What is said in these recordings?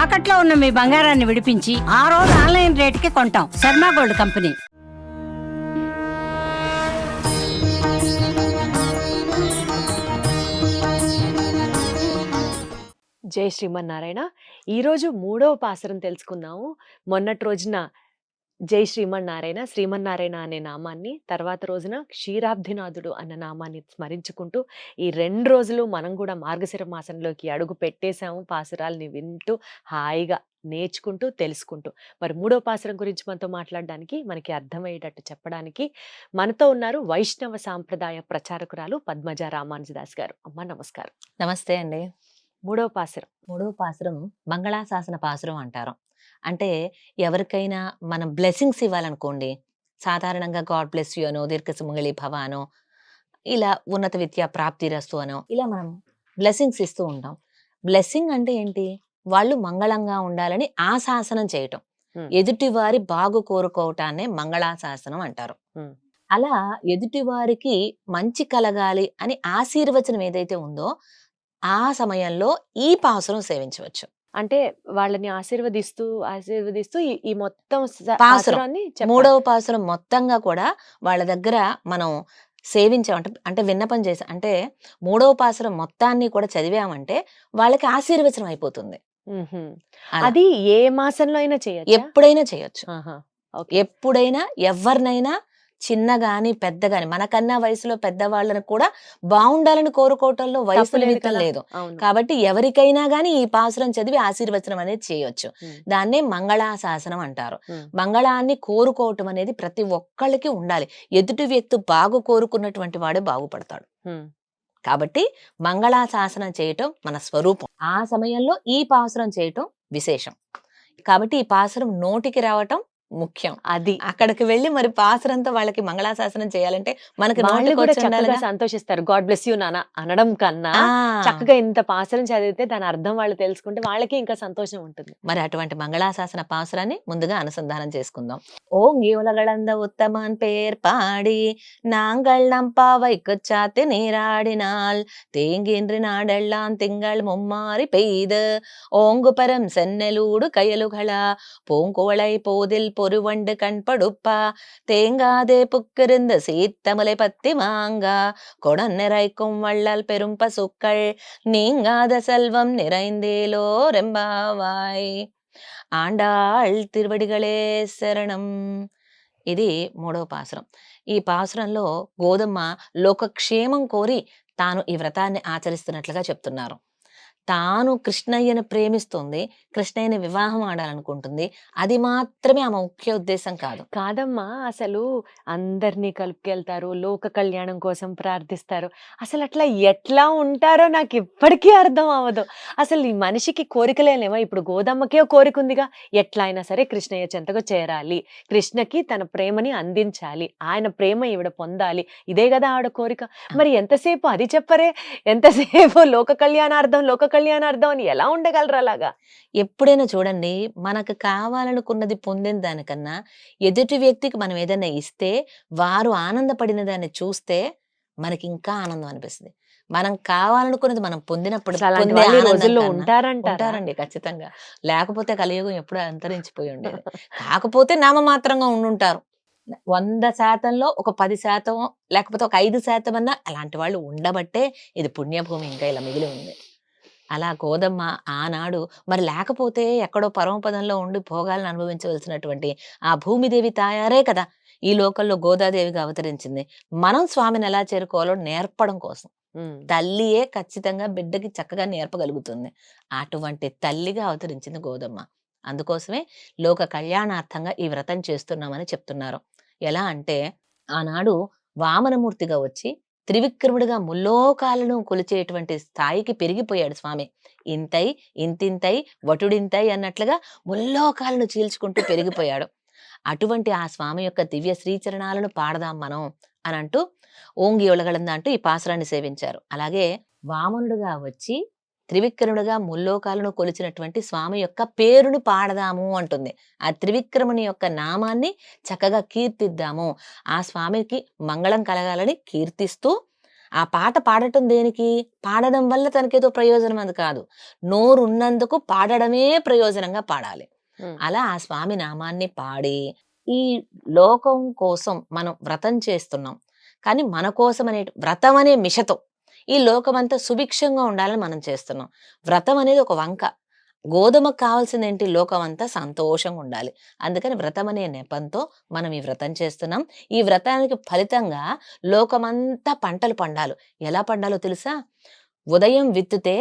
తాకట్లో ఉన్న మీ బంగారాన్ని విడిపించి ఆ రోజు ఆన్లైన్ రేటుకి కొంటాం. Sharma gold company. జై శ్రీమన్నారాయణ. ఈరోజు 3వ పాసురం తెలుసుకుందాము. మొన్నటి రోజున జై శ్రీమన్నారాయణ, శ్రీమన్నారాయణ అనే నామాన్ని, తర్వాత రోజున క్షీరాబ్ధినాథుడు అన్న నామాన్ని స్మరించుకుంటూ ఈ 2 రోజులు మనం కూడా మార్గశిర మాసంలోకి అడుగు పెట్టేశాము. పాసురాల్ని వింటూ హాయిగా నేర్చుకుంటూ తెలుసుకుంటూ. మరి 3వ పాసురం గురించి మనతో మాట్లాడడానికి, మనకి అర్థమయ్యేటట్టు చెప్పడానికి మనతో ఉన్నారు వైష్ణవ సాంప్రదాయ ప్రచారకురాలు పద్మజ రామానుజదాస్ గారు. అమ్మ నమస్కారం. నమస్తే అండి. 3వ పాసురం. మూడవ పాసురం మంగళాశాసన పాసురం అంటారు. అంటే ఎవరికైనా మనం బ్లెస్సింగ్స్ ఇవ్వాలనుకోండి, సాధారణంగా గాడ్ బ్లెస్ యూ అనో, దీర్ఘ సుమంగళి భవ అనో, ఇలా ఉన్నత విద్యా ప్రాప్తిరస్తు అనో, ఇలా మనం బ్లెస్సింగ్స్ ఇస్తూ ఉంటాం. బ్లెస్సింగ్ అంటే ఏంటి? వాళ్ళు మంగళంగా ఉండాలని ఆశాసనం చేయటం, ఎదుటి వారి బాగు కోరుకోవటాన్నే మంగళాశాసనం అంటారు. అలా ఎదుటి వారికి మంచి కలగాలి అని ఆశీర్వచనం ఏదైతే ఉందో ఆ సమయంలో ఈ పాసురం సేవించవచ్చు. అంటే వాళ్ళని ఆశీర్వదిస్తూ ఈ మొత్తం పాసురం పాసురాన్ని చెప్పాలి. 3వ పాసురం మొత్తంగా కూడా వాళ్ళ దగ్గర మనం సేవించాం అంటే విన్నపం చేసాం అంటే 3వ పాసురం మొత్తాన్ని కూడా చదివామంటే వాళ్ళకి ఆశీర్వచనం అయిపోతుంది. అలా. అది ఏ మాసంలో అయినా చేయొచ్చు. ఎప్పుడైనా చేయొచ్చు. ఓకే. ఎప్పుడైనా ఎవరినైనా, చిన్న గాని పెద్ద గాని, మనకన్నా వయసులో పెద్దవాళ్ళని కూడా బాగుండాలని కోరుకోవటంలో వయసు తప్పులేదు నిమిత్తం కదా. లేదు. అవును. కాబట్టి ఎవరికైనా గాని ఈ పాసురం చదివి ఆశీర్వచనం అనేది చేయొచ్చు. దాన్నే మంగళాశాసనం అంటారు. మంగళాన్ని కోరుకోవటం అనేది ప్రతి ఒక్కళ్ళకి ఉండాలి. ఎదుటి వ్యక్తి బాగు కోరుకున్నటువంటి వాడే బాగుపడతాడు. కాబట్టి మంగళాశాసనం చేయటం మన స్వరూపం. ఆ సమయంలో ఈ పాసురం చేయటం విశేషం. కాబట్టి ఈ పాసురం నోటికి రావటం ముఖ్యం. అది అక్కడికి వెళ్ళి మరి పాసురంతో వాళ్ళకి మంగళాశాసనం చేయాలంటే మనకి వాళ్ళు నోటికి కూడా వచ్చి చక్కగా ఉండాలిగా. సంతోషిస్తారు. గాడ్ బ్లెస్ యూ నాన్న అనడం కన్నా ఆ, చక్కగా ఇంత పాసురం చదివితే దాని అర్థం వాళ్ళు తెలుసుకుంటే వాళ్ళకి ఇంకా సంతోషం ఉంటుంది. మరి అటువంటి మంగళాశాసన పాసురాన్ని ముందుగా అనుసంధానం చేసుకుందాం. ఓం ஈவலகளந்த உத்தமன் பேர் பாடி நாங்கள் நம் பாவைக்கு சாத்து நீராடினால் தேங்கின்றி நாடெல்லாம் திங்கள் மும்மாறி பெய்து ஓங்கு பரம் சென்னலூடு கயலுகளா பூங்குவளை போதில் பொருவண்டு கண்படுப்பா தேங்காதே புக்கிருந்த சீத்தமுலை பத்தி மாங்கா கொடன் நிறைக்கும் வள்ளல் பெரும் பசுக்கள் நீங்காத செல்வம் நிறைந்தேலோ ரெம்பாவாய் ఆండాళ్ తిరువడిగళే శరణం. ఇది 3వ పాసురం. ఈ పాసురంలో గోదమ్మ లోకక్షేమం కోరి తాను ఈ వ్రతాన్ని ఆచరిస్తున్నట్లుగా చెప్తున్నారు. తాను కృష్ణయ్యను ప్రేమిస్తుంది, కృష్ణయ్యని వివాహం ఆడాలనుకుంటుంది. అది మాత్రమే ఆమె ముఖ్య ఉద్దేశం కాదు. కాదమ్మా, అసలు అందరినీ కలుపుకెళ్తారు, లోక కళ్యాణం కోసం ప్రార్థిస్తారు. అసలు అట్లా ఎట్లా ఉంటారో నాకు ఇప్పటికీ అర్థం అవ్వదు. అసలు ఈ మనిషికి కోరికలేనేమో. ఇప్పుడు గోదమ్మకే ఓ కోరిక ఉందిగా, ఎట్లా అయినా సరే కృష్ణయ్య చెంతకు చేరాలి, కృష్ణకి తన ప్రేమని అందించాలి, ఆయన ప్రేమ ఈవిడ పొందాలి. ఇదే కదా ఆవిడ కోరిక. మరి ఎంతసేపు అది చెప్పరే, ఎంతసేపు లోక కళ్యాణార్థం అని ఎలా ఉండగలరు అలాగా? ఎప్పుడైనా చూడండి, మనకు కావాలనుకున్నది పొందిన దానికన్నా ఎదుటి వ్యక్తికి మనం ఏదైనా ఇస్తే వారు ఆనందపడిన దాన్ని చూస్తే మనకి ఇంకా ఆనందం అనిపిస్తుంది. మనం కావాలనుకున్నది మనం పొందినప్పుడు అలాంటి పొందే వాళ్ళు ఈ ఆనందం రోజుల్లో కన్నా ఉంటారంటారా? ఉంటారండి, ఖచ్చితంగా. లేకపోతే కలియుగం ఎప్పుడూ అంతరించిపోయి ఉండేది. కాకపోతే నామమాత్రంగా ఉండుంటారు. 100%లో ఒక 10% లేకపోతే ఒక 5% అన్నా అలాంటి వాళ్ళు ఉండబట్టే ఇది పుణ్యభూమి ఇంకా ఇలా మిగిలి ఉంది. అలా గోదమ్మ ఆనాడు మరి లేకపోతే ఎక్కడో పరమపదంలో ఉండి భోగాలను అనుభవించవలసినటువంటి ఆ భూమిదేవి తాయారే కదా ఈ లోకంలో గోదాదేవిగా అవతరించింది. మనం స్వామిని ఎలా చేరుకోవాలో నేర్పడం కోసం. తల్లియే ఖచ్చితంగా బిడ్డకి చక్కగా నేర్పగలుగుతుంది. అటువంటి తల్లిగా అవతరించింది గోదమ్మ. అందుకోసమే లోక కళ్యాణార్థంగా ఈ వ్రతం చేస్తున్నామని చెప్తున్నారు. ఎలా అంటే ఆనాడు వామనమూర్తిగా వచ్చి త్రివిక్రముడిగా ముల్లోకాలను కొలిచేటువంటి స్థాయికి పెరిగిపోయాడు స్వామి. ఇంతై ఇంతింతై వటుడింతై అన్నట్లుగా ముల్లోకాలను చీల్చుకుంటూ పెరిగిపోయాడు. అటువంటి ఆ స్వామి యొక్క దివ్య శ్రీచరణాలను పాడదాం మనం అని అంటూ ఓంగి ఒలగలంద అంటూ ఈ పాసురాన్ని సేవించారు. అలాగే వామనుడుగా వచ్చి త్రివిక్రముడుగా ముల్లోకాలను కొలిచినటువంటి స్వామి యొక్క పేరును పాడదాము అంటుంది. ఆ త్రివిక్రముని యొక్క నామాన్ని చక్కగా కీర్తిద్దాము, ఆ స్వామికి మంగళం కలగాలని కీర్తిస్తూ ఆ పాట పాడటం దేనికి? పాడడం వల్ల తనకేదో ప్రయోజనం అది కాదు. నోరు ఉన్నందుకు పాడడమే ప్రయోజనంగా పాడాలి. అలా ఆ స్వామి నామాన్ని పాడి, ఈ లోకం కోసం మనం వ్రతం చేస్తున్నాం. కానీ మన కోసం వ్రతం అనే మిషతో ఈ లోకమంతా సుభిక్షంగా ఉండాలని మనం చేస్తున్నాం. వ్రతం అనేది ఒక వంక. గోధుమకు కావాల్సింది ఏంటి? లోకం అంతా సంతోషంగా ఉండాలి. అందుకని వ్రతం అనే నెపంతో మనం ఈ వ్రతం చేస్తున్నాం. ఈ వ్రతానికి ఫలితంగా లోకమంతా పంటలు పండాలి. ఎలా పండాలో తెలుసా? ఉదయం విత్తితే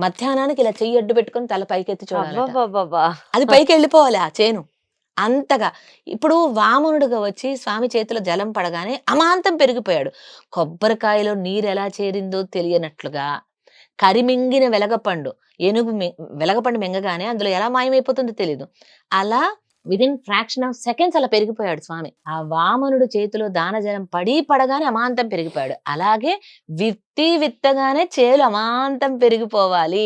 మధ్యాహ్నానికి ఇలా చెయ్యి అడ్డు పెట్టుకొని తల పైకెత్తి చూడాలట. అబ్బబ్బబ్బబ్బా! అది పైకి వెళ్ళిపోవాలి ఆ చేను. అంతగా ఇప్పుడు వామనుడుగా వచ్చి స్వామి చేతిలో జలం పడగానే అమాంతం పెరిగిపోయాడు. కొబ్బరికాయలో నీరు ఎలా చేరిందో తెలియనట్లుగా కరిమింగిన వెలగపండు, ఏనుగు వెలగపండు మింగగానే అందులో ఎలా మాయమైపోతుందో తెలీదు. అలా విదిన్ ఫ్రాక్షన్ ఆఫ్ సెకండ్స్ అలా పెరిగిపోయాడు స్వామి. ఆ వామనుడు చేతిలో దానజలం పడగానే అమాంతం పెరిగిపోయాడు. అలాగే విత్తగానే చేలు అమాంతం పెరిగిపోవాలి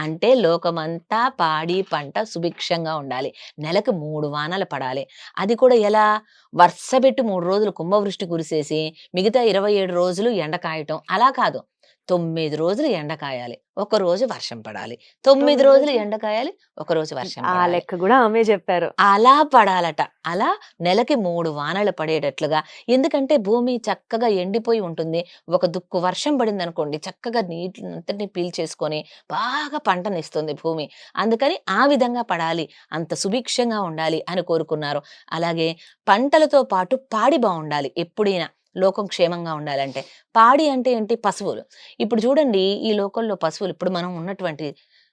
అంటే లోకమంతా పాడి పంట సుభిక్షంగా ఉండాలి. నెలకు 3 వానలు పడాలి. అది కూడా ఎలా? వరుసపెట్టి 3 రోజులు కుంభవృష్టి కురిసేసి మిగతా 27 రోజులు ఎండ కాయటం అలా కాదు. 9 రోజులు ఎండ కాయాలి, 1 రోజు వర్షం పడాలి. 9 రోజులు ఎండ కాయాలి, 1 రోజు వర్షం ఆ పడాలి. లెక్క కూడా ఆమె చెప్పారు. అలా పడాలట. అలా నెలకి 3 వానలు పడేటట్లుగా. ఎందుకంటే భూమి చక్కగా ఎండిపోయి ఉంటుంది. ఒక దుక్కు వర్షం పడింది అనుకోండి, చక్కగా నీటిని పీల్చేసుకొని బాగా పంటనిస్తుంది భూమి. అందుకని ఆ విధంగా పడాలి, అంత సుభిక్షంగా ఉండాలి అని కోరుకున్నారు. అలాగే పంటలతో పాటు పాడి బాగుండాలి. ఎప్పుడైనా లోకం క్షేమంగా ఉండాలంటే పాడి అంటే ఏంటి? పశువులు. ఇప్పుడు చూడండి, ఈ లోకంలో పశువులు, ఇప్పుడు మనం ఉన్నటువంటి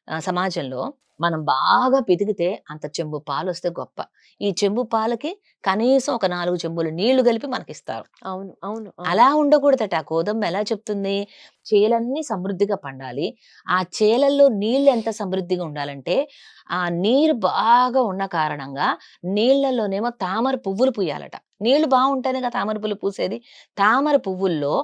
సమాజంలో మనం బాగా పితికితే అంత చెంబు పాలు వస్తే గొప్ప. ఈ చెంబు పాలకి కనీసం ఒక 4 చెంబులు నీళ్లు కలిపి మనకిస్తారు. అవును అవును అవును. అలా ఉండకూడదట. ఆ గోధుమ ఎలా చెప్తుంది? చేలన్నీ సమృద్ధిగా పండాలి. ఆ చేలల్లో నీళ్లు ఎంత సమృద్ధిగా ఉండాలంటే ఆ నీరు బాగా ఉన్న కారణంగా నీళ్లలోనేమో తామర పువ్వులు పూయాలట. నీళ్లు బాగుంటేనే కదా తామర పువ్వులు పూసేది. తామర పువ్వుల్లో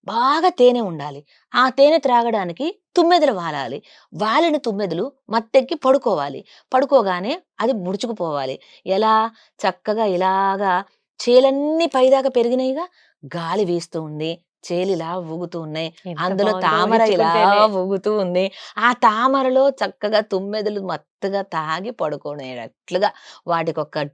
బాగా తేనె ఉండాలి. ఆ తేనె త్రాగడానికి తుమ్మెదలు వాలాలి. వాలిన తుమ్మెదలు మత్తెక్కి పడుకోవాలి. పడుకోగానే అది ముడుచుకుపోవాలి. ఎలా? చక్కగా ఇలాగా చేలన్నీ పైదాకా పెరిగినాయిగా, గాలి వీస్తూ ఉంది, చేలిలా ఊగుతూ ఉన్నాయి, ఎంత అందులో బాగుందో తామర ఇలా ఊహించుకుంటేనే. ఊగుతూ ఉంది. ఆ తామరలో చక్కగా తుమ్మెదలు మత్తుగా తాగి పడుకునేటట్లుగా వాటికి ఒక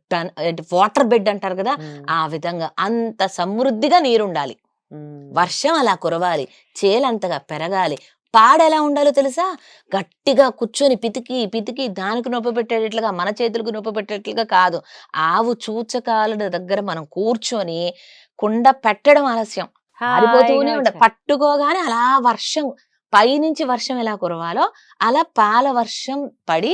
వాటర్ బెడ్ అంటారు కదా, ఉమ్, ఆ విధంగా అంత సమృద్ధిగా నీరుండాలి. ఉమ్. వర్షం అలా కురవాలి, చేలంతగా పెరగాలి. పాడెలా ఉండాలో తెలుసా? గట్టిగా కూర్చొని పితికి పితికి దానికి నొప్పి పెట్టేటట్లుగా, మన చేతులకు నొప్పి పెట్టేటట్లుగా కాదు. ఆవు చూచకాల దగ్గర మనం కూర్చొని కుండ పెట్టడం ఆలస్యం, ఆరిపోతూనే ఉండ, హాయిగా పట్టుకోగానే అలా వర్షం, పైనుంచి వర్షం ఎలా కురవాలో అలా పాల వర్షం పడి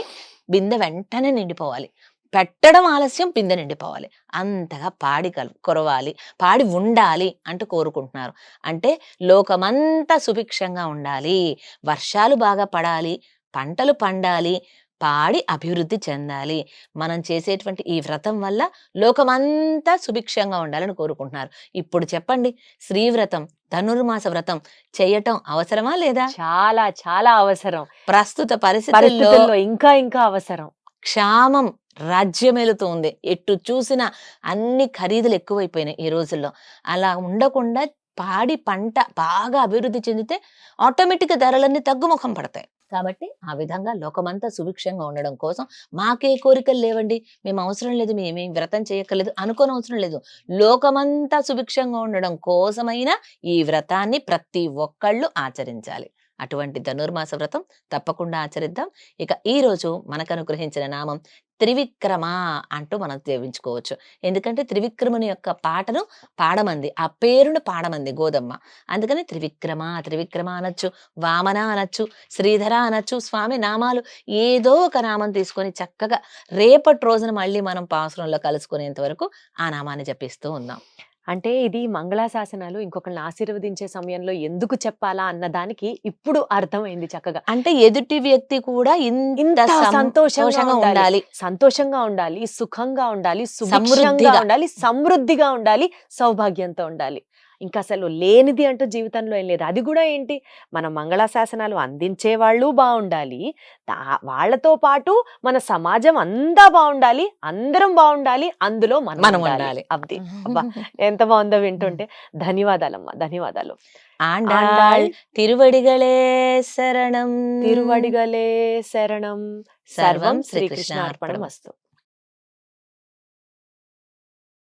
బిందె వెంటనే నిండిపోవాలి. పెట్టడం ఆలస్యం, బిందె నిండిపోవాలి. అంతగా పాడి కురవాలి, పాడి ఉండాలి అంటూ కోరుకుంటున్నారు. అంటే లోకమంతా సుభిక్షంగా ఉండాలి, వర్షాలు బాగా పడాలి, పంటలు పండాలి, పాడి అభివృద్ధి చెందాలి. మనం చేసేటువంటి ఈ వ్రతం వల్ల లోకమంతా సుభిక్షంగా ఉండాలని కోరుకుంటున్నారు. ఇప్పుడు చెప్పండి, శ్రీవ్రతం, ధనుర్మాస వ్రతం చేయటం అవసరమా లేదా? చాలా చాలా అవసరం. ప్రస్తుత పరిస్థితుల్లో పరిస్థితుల్లో ఇంకా ఇంకా అవసరం. క్షామం రాజ్యమేలుతోంది. ఎటు చూసినా అన్ని ఖరీదులు ఎక్కువైపోయినాయి ఈ రోజుల్లో. అలా ఉండకుండా పాడి పంట బాగా అభివృద్ధి చెందితే ఆటోమేటిక్గా ధరలన్నీ తగ్గుముఖం పడతాయి. కాబట్టి ఆ విధంగా లోకమంతా సుభిక్షంగా ఉండడం కోసం మాకే కోరికలు లేవండి, మేము అవసరం లేదు, మేమేం వ్రతం చేయక్కర్లేదు అనుకోని అవసరం లేదు. లోకమంతా సుభిక్షంగా ఉండడం కోసమైనా ఈ వ్రతాన్ని ప్రతి ఒక్కళ్ళు ఆచరించాలి. అటువంటి ధనుర్మాస వ్రతం తప్పకుండా ఆచరిద్దాం. ఇక ఈ రోజు మనకు అనుగ్రహించిన నామం త్రివిక్రమ అంటూ మనం సేవించుకోవచ్చు. ఎందుకంటే త్రివిక్రముని యొక్క పాటను పాడమంది, ఆ పేరును పాడమంది గోదమ్మ. అందుకని త్రివిక్రమ త్రివిక్రమ అనొచ్చు, వామన అనొచ్చు, శ్రీధర అనొచ్చు. స్వామి నామాలు ఏదో ఒక నామం తీసుకొని చక్కగా రేపటి రోజున మళ్ళీ మనం పాసురంలో కలుసుకునేంత వరకు ఆ నామాన్ని జపిస్తూ ఉందాం. అంటే ఇది మంగళాశాసనాలు ఇంకొకరిని ఆశీర్వదించే సమయంలో ఎందుకు చెప్పాలా అన్న దానికి ఇప్పుడు అర్థమైంది చక్కగా. అంటే ఎదుటి వ్యక్తి కూడా ఇంత ఇంత సంతోషంగా ఉండాలి, ఉండాలి, సంతోషంగా ఉండాలి, సుఖంగా ఉండాలి, సుభిక్షంగా సమృద్ధిగా. ఉండాలి, సమృద్ధిగా ఉండాలి, సౌభాగ్యంతో ఉండాలి. ఇంకా అసలు లేనిది అంటూ జీవితంలో ఏం లేదు. అది కూడా ఏంటి, మన మంగళాశాసనాలు అందించే వాళ్ళు బాగుండాలి, వాళ్ళతో పాటు మన సమాజం అంతా బాగుండాలి, అందరం బాగుండాలి, అందులో మనం మనం ఉండాలి. ఉండాలి. అబ్బా ఎంత బాగుందో వింటుంటే. ధన్యవాదాలమ్మా, ధన్యవాదాలు. ఆండాళ్ తిరువడిగళే శరణం. తిరువడిగలే శరణం. సర్వం సర్వం శ్రీకృష్ణ శ్రీకృష్ణార్పణం. అర్పణమస్తు.